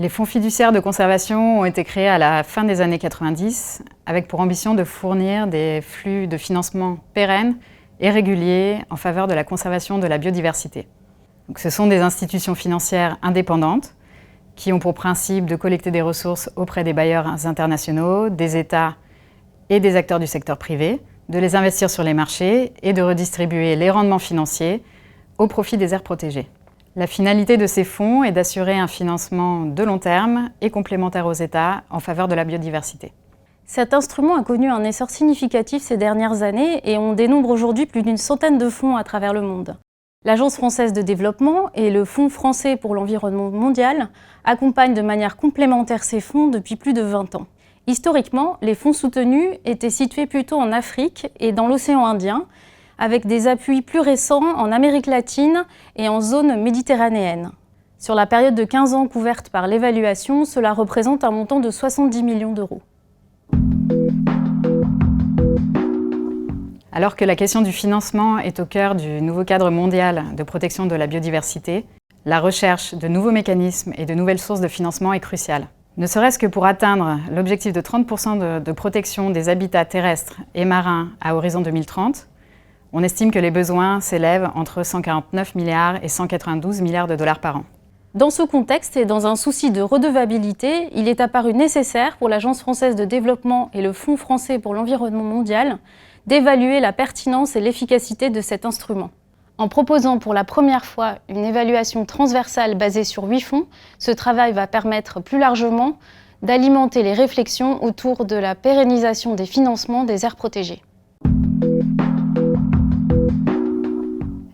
Les fonds fiduciaires de conservation ont été créés à la fin des années 90 avec pour ambition de fournir des flux de financement pérennes et réguliers en faveur de la conservation de la biodiversité. Donc, ce sont des institutions financières indépendantes qui ont pour principe de collecter des ressources auprès des bailleurs internationaux, des États et des acteurs du secteur privé, de les investir sur les marchés et de redistribuer les rendements financiers au profit des aires protégées. La finalité de ces fonds est d'assurer un financement de long terme et complémentaire aux États en faveur de la biodiversité. Cet instrument a connu un essor significatif ces dernières années et on dénombre aujourd'hui plus d'une centaine de fonds à travers le monde. L'Agence française de développement et le Fonds français pour l'environnement mondial accompagnent de manière complémentaire ces fonds depuis plus de 20 ans. Historiquement, les fonds soutenus étaient situés plutôt en Afrique et dans l'océan Indien, avec des appuis plus récents en Amérique latine et en zone méditerranéenne. Sur la période de 15 ans couverte par l'évaluation, cela représente un montant de 70 millions d'euros. Alors que la question du financement est au cœur du nouveau cadre mondial de protection de la biodiversité, la recherche de nouveaux mécanismes et de nouvelles sources de financement est cruciale. Ne serait-ce que pour atteindre l'objectif de 30% de protection des habitats terrestres et marins à horizon 2030, on estime que les besoins s'élèvent entre 149 milliards et 192 milliards de dollars par an. Dans ce contexte et dans un souci de redevabilité, il est apparu nécessaire pour l'Agence française de développement et le Fonds français pour l'environnement mondial d'évaluer la pertinence et l'efficacité de cet instrument. En proposant pour la première fois une évaluation transversale basée sur 8 fonds, ce travail va permettre plus largement d'alimenter les réflexions autour de la pérennisation des financements des aires protégées.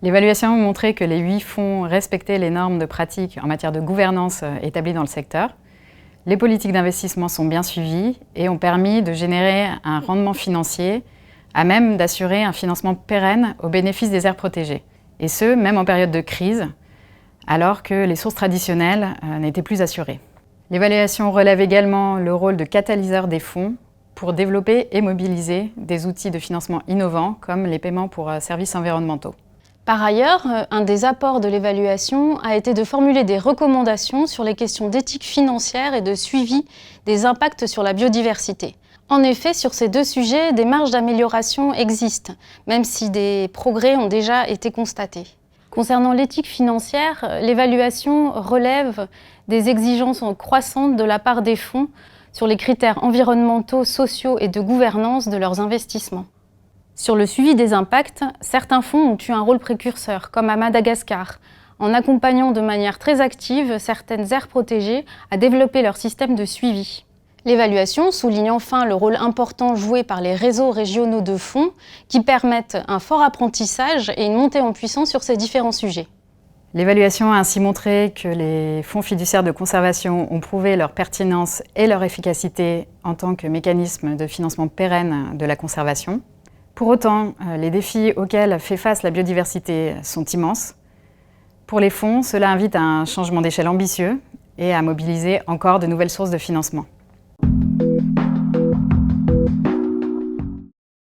L'évaluation a montré que les 8 fonds respectaient les normes de pratique en matière de gouvernance établies dans le secteur. Les politiques d'investissement sont bien suivies et ont permis de générer un rendement financier à même d'assurer un financement pérenne au bénéfice des aires protégées. Et ce, même en période de crise, alors que les sources traditionnelles n'étaient plus assurées. L'évaluation relève également le rôle de catalyseur des fonds pour développer et mobiliser des outils de financement innovants comme les paiements pour services environnementaux. Par ailleurs, un des apports de l'évaluation a été de formuler des recommandations sur les questions d'éthique financière et de suivi des impacts sur la biodiversité. En effet, sur ces deux sujets, des marges d'amélioration existent, même si des progrès ont déjà été constatés. Concernant l'éthique financière, l'évaluation relève des exigences croissantes de la part des fonds sur les critères environnementaux, sociaux et de gouvernance de leurs investissements. Sur le suivi des impacts, certains fonds ont eu un rôle précurseur, comme à Madagascar, en accompagnant de manière très active certaines aires protégées à développer leur système de suivi. L'évaluation souligne enfin le rôle important joué par les réseaux régionaux de fonds qui permettent un fort apprentissage et une montée en puissance sur ces différents sujets. L'évaluation a ainsi montré que les fonds fiduciaires de conservation ont prouvé leur pertinence et leur efficacité en tant que mécanisme de financement pérenne de la conservation. Pour autant, les défis auxquels fait face la biodiversité sont immenses. Pour les fonds, cela invite à un changement d'échelle ambitieux et à mobiliser encore de nouvelles sources de financement.